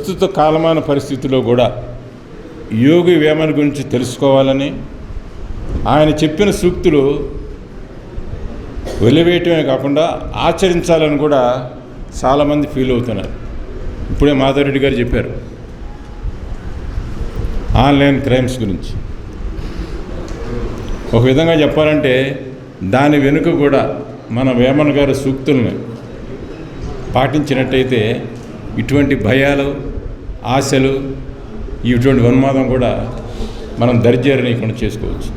ప్రస్తుత కాలమాన పరిస్థితిలో కూడా యోగి వేమన గురించి తెలుసుకోవాలని, ఆయన చెప్పిన సూక్తులు వెలివేయటమే కాకుండా ఆచరించాలని కూడా చాలామంది ఫీల్ అవుతున్నారు. ఇప్పుడే మాధవరెడ్డి గారు చెప్పారు ఆన్లైన్ క్రైమ్స్ గురించి. ఒక విధంగా చెప్పాలంటే దాని వెనుక కూడా మన వేమన గారి సూక్తుల్ని పాటించినట్టయితే ఇటువంటి భయాలు, ఆశలు, ఇటువంటి ఉన్మాదం కూడా మనం దరిచేరనీయకుండా చేసుకోవచ్చు.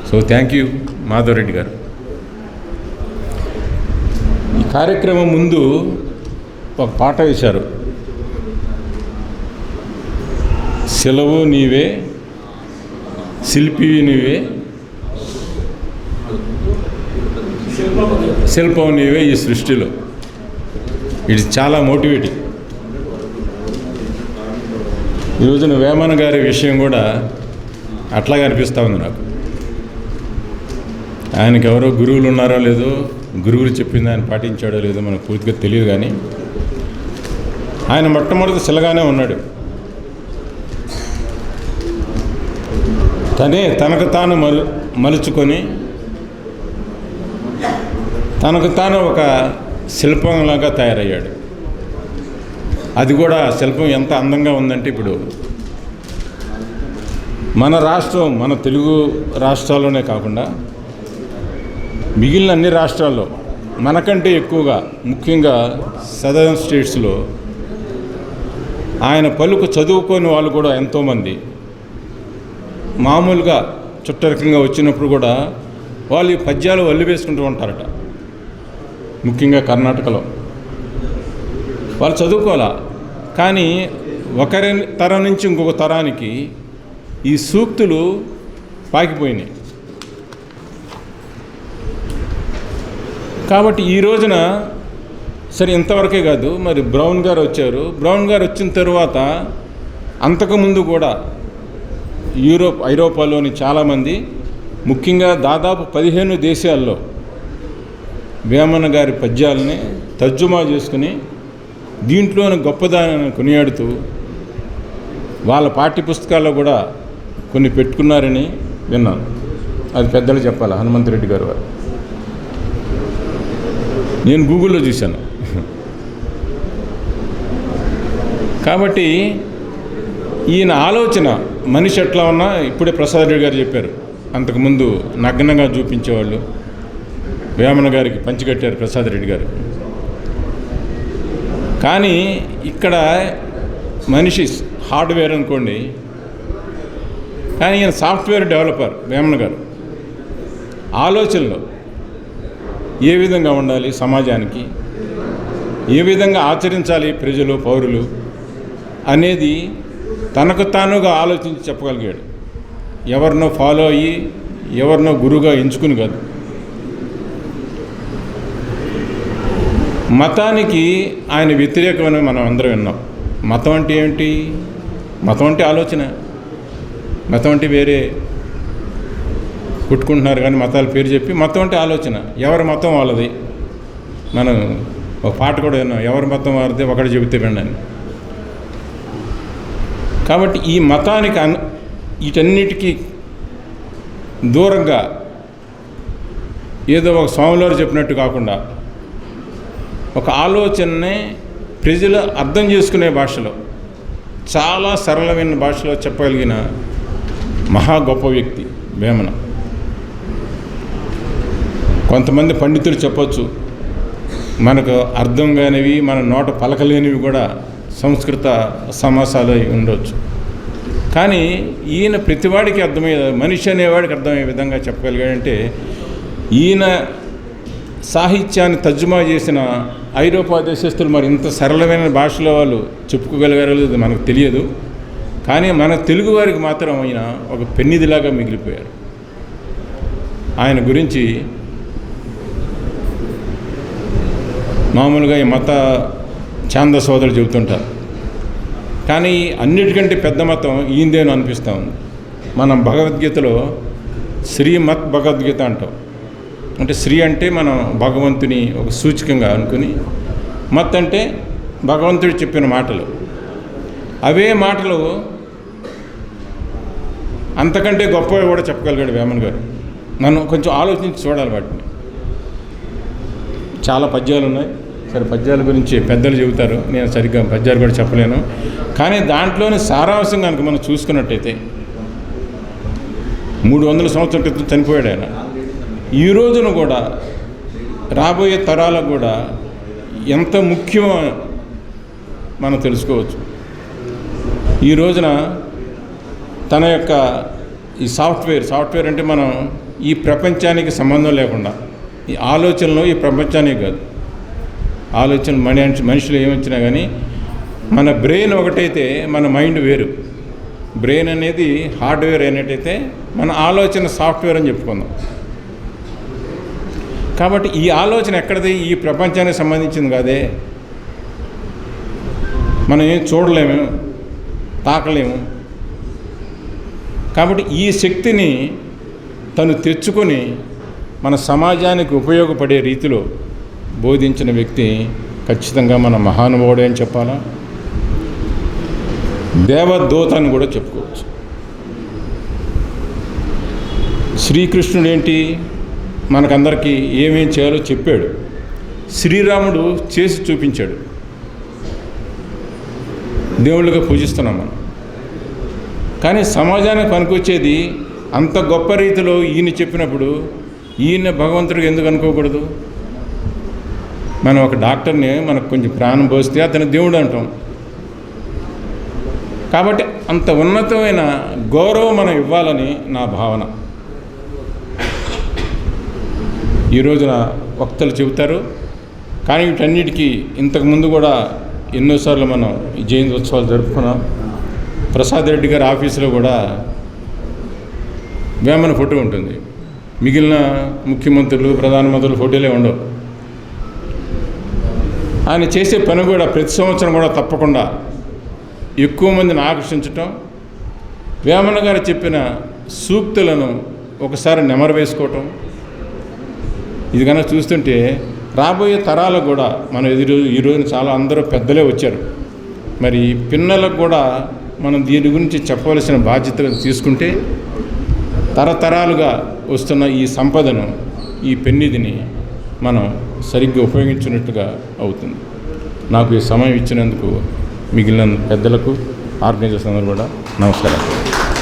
సో థ్యాంక్ యూ మాధవరెడ్డి గారు. ఈ కార్యక్రమం ముందు ఒక పాట వేశారు, సెలవు నీవే, శిల్పివి నీవే, శిల్పం నీవే ఈ సృష్టిలో. ఇది చాలా మోటివేటింగ్. ఈరోజున వేమన గారి విషయం కూడా అట్లాగే అనిపిస్తూ ఉంది నాకు. ఆయనకి ఎవరో గురువులు ఉన్నారో లేదో, గురువులు చెప్పింది ఆయన పాటించాడో లేదో మనకు పూర్తిగా తెలియదు. కానీ ఆయన మొట్టమొదటి శిలగానే ఉన్నాడు. తనకు తాను మలుచుకొని తనకు తాను ఒక శిల్పంలాగా తయారయ్యాడు. అది కూడా శిల్పం ఎంత అందంగా ఉందంటే, ఇప్పుడు మన రాష్ట్రం, మన తెలుగు రాష్ట్రాల్లోనే కాకుండా మిగిలిన అన్ని రాష్ట్రాల్లో మనకంటే ఎక్కువగా, ముఖ్యంగా సదరన్ స్టేట్స్లో ఆయన పలుకు చదువుకోని వాళ్ళు కూడా ఎంతోమంది మామూలుగా చుట్టరికంగా వచ్చినప్పుడు కూడా వాళ్ళు ఈ పద్యాలు వల్లి వేసుకుంటూ ఉంటారట. ముఖ్యంగా కర్ణాటకలో వాళ్ళు చదువుకోవాలా, కానీ ఒకరి తరం నుంచి ఇంకొక తరానికి ఈ సూక్తులు పాకిపోయినాయి. కాబట్టి ఈ రోజున సరే ఇంతవరకే కాదు, మరి బ్రౌన్ గారు వచ్చారు. బ్రౌన్ గారు వచ్చిన తర్వాత అంతకుముందు కూడా ఐరోపాలోని చాలామంది, ముఖ్యంగా దాదాపు 15 దేశాల్లో వేమన గారి పద్యాలని తర్జుమా చేసుకుని దీంట్లోని గొప్పదాన్ని కొనియాడుతూ వాళ్ళ పాఠ్యపుస్తకాల్లో కూడా కొన్ని పెట్టుకున్నారని విన్నాను. అది పెద్దలు చెప్పాలి, హనుమంతరెడ్డి గారు వారు. నేను గూగుల్లో చూశాను. కాబట్టి ఈయన ఆలోచన, మనిషి ఎట్లా ఉన్నా, ఇప్పుడే ప్రసాద్ రెడ్డి గారు చెప్పారు, అంతకుముందు నగ్నంగా చూపించేవాళ్ళు వేమన గారికి పంచికట్టారు ప్రసాద్ రెడ్డి గారు. కానీ ఇక్కడ మనిషి హార్డ్వేర్ అనుకోండి, కానీ ఈయన సాఫ్ట్వేర్ డెవలపర్ వేమన గారు. ఆలోచనలో ఏ విధంగా ఉండాలి, సమాజానికి ఏ విధంగా ఆచరించాలి ప్రజలు, పౌరులు అనేది తనకు తానుగా ఆలోచించి చెప్పగలిగాడు. ఎవరినో ఫాలో అయ్యి, ఎవరినో గురువుగా ఎంచుకుని కాదు. మతానికి ఆయన వ్యతిరేకమని మనం అందరం విన్నాం. మతం అంటే ఏమిటి? మతం అంటే ఆలోచన. మతం అంటే వేరే కుట్టుకుంటున్నారు కానీ మతాల పేరు చెప్పి, మతం అంటే ఆలోచన. ఎవరి మతం వాళ్ళది. మనం ఒక పాట కూడా విన్నాం, ఎవరి మతం వారిదే ఒకటి చెబితే విన్నాను. కాబట్టి ఈ మతానికి వీటన్నిటికీ దూరంగా ఏదో ఒక స్వామివారు చెప్పినట్టు కాకుండా ఒక ఆలోచననే ప్రజలు అర్థం చేసుకునే భాషలో, చాలా సరళమైన భాషలో చెప్పగలిగిన మహా గొప్ప వ్యక్తి వేమన. కొంతమంది పండితులు చెప్పొచ్చు, మనకు అర్థం కానివి, మన నోట పలకలేనివి కూడా సంస్కృత సమాసాలు ఉండవచ్చు. కానీ ఈయన ప్రతివాడికి అర్థమయ్యే, మనిషి అనేవాడికి అర్థమయ్యే విధంగా చెప్పగలిగాడంటే, ఈయన సాహిత్యాన్ని తర్జుమా చేసిన ఐరోపా దేశస్తులు మరి ఇంత సరళమైన భాషలో వాళ్ళు చెప్పుకోగలిగారో లేదో మనకు తెలియదు. కానీ మన తెలుగు వారికి మాత్రం ఆయన ఒక పెన్నిదిలాగా మిగిలిపోయారు. ఆయన గురించి మామూలుగా ఈ మత ఛాంద సోదరులు చెబుతుంటారు, కానీ అన్నిటికంటే పెద్ద మతం ఈందేను అనిపిస్తూ ఉంది. మనం భగవద్గీతలో శ్రీమత్ భగవద్గీత అంటాం. అంటే శ్రీ అంటే మనం భగవంతుని ఒక సూచకంగా అనుకుని, మత్ అంటే భగవంతుడు చెప్పిన మాటలు. అవే మాటలు అంతకంటే గొప్పగా కూడా చెప్పగలిగాడు వేమన్ గారు. మనం కొంచెం ఆలోచించి చూడాలి వాటిని. చాలా పద్యాలు ఉన్నాయి. సరే, పద్యాల గురించి పెద్దలు చెబుతారు, నేను సరిగ్గా పద్యాలు కూడా చెప్పలేను. కానీ దాంట్లోని సారాంశం కనుక మనం చూసుకున్నట్టయితే 300 సంవత్సరాల క్రితం చనిపోయాడు ఆయన. ఈ రోజున కూడా రాబోయే తరాలకు కూడా ఎంత ముఖ్యమో మనం తెలుసుకోవచ్చు. ఈ రోజున తన యొక్క ఈ సాఫ్ట్వేర్ అంటే మనం ఈ ప్రపంచానికి సంబంధం లేకుండా ఈ ఆలోచనలు ఈ ప్రపంచానికి కాదు, ఆలోచన మనుషులు ఏమొచ్చినా కానీ మన బ్రెయిన్ ఒకటైతే మన మైండ్ వేరు. బ్రెయిన్ అనేది హార్డ్వేర్ అయినట్టయితే మన ఆలోచన సాఫ్ట్వేర్ అని చెప్పుకుందాం. కాబట్టి ఈ ఆలోచన ఎక్కడిది? ఈ ప్రపంచానికి సంబంధించింది కాదే. మనం ఏం చూడలేము, తాకలేము. కాబట్టి ఈ శక్తిని తను తెచ్చుకొని మన సమాజానికి ఉపయోగపడే రీతిలో బోధించిన వ్యక్తి ఖచ్చితంగా మన మహానుభావుడే అని చెప్పాలా, దేవదూత అని కూడా చెప్పుకోవచ్చు. శ్రీకృష్ణుడు ఏంటి, మనకందరికీ ఏమేం చేయాలో చెప్పాడు. శ్రీరాముడు చేసి చూపించాడు. దేవుళ్ళుగా పూజిస్తున్నాం మనం. కానీ సమాజానికి పనికొచ్చేది అంత గొప్ప రీతిలో ఈయన చెప్పినప్పుడు ఈయన భగవంతుడికి ఎందుకు అనుకోకూడదు? మనం ఒక డాక్టర్ని మనకు కొంచెం ప్రాణం పోస్తే అతను దేవుడు అంటాం. కాబట్టి అంత ఉన్నతమైన గౌరవం మనం ఇవ్వాలని నా భావన. ఈ రోజున వక్తలు చెబుతారు, కానీ వీటన్నిటికీ ఇంతకుముందు కూడా ఎన్నోసార్లు మనం ఈ జయంతి ఉత్సవాలు జరుపుకున్నాం. ప్రసాద్ రెడ్డి గారి ఆఫీసులో కూడా వేమన ఫోటో ఉంటుంది. మిగిలిన ముఖ్యమంత్రులు, ప్రధానమంత్రులు ఫోటోలే ఉండవు. ఆయన చేసే పని కూడా ప్రతి సంవత్సరం కూడా తప్పకుండా ఎక్కువ మందిని ఆకర్షించటం, వేమన గారు చెప్పిన సూక్తులను ఒకసారి నెమరు వేసుకోవటం. ఇది కనుక చూస్తుంటే రాబోయే తరాలకు కూడా మనం ఈ రోజున చాలా అందరూ పెద్దలే వచ్చారు. మరి పిల్లలకు కూడా మనం దీని గురించి చెప్పవలసిన బాధ్యతలు తీసుకుంటే తరతరాలుగా వస్తున్న ఈ సంపదను, ఈ పెన్నిధిని మనం సరిగ్గా ఉపయోగించినట్టుగా అవుతుంది. నాకు ఈ సమయం ఇచ్చినందుకు మిగిలిన పెద్దలకు, ఆర్గనైజర్స్ అందరూ కూడా నమస్కారం.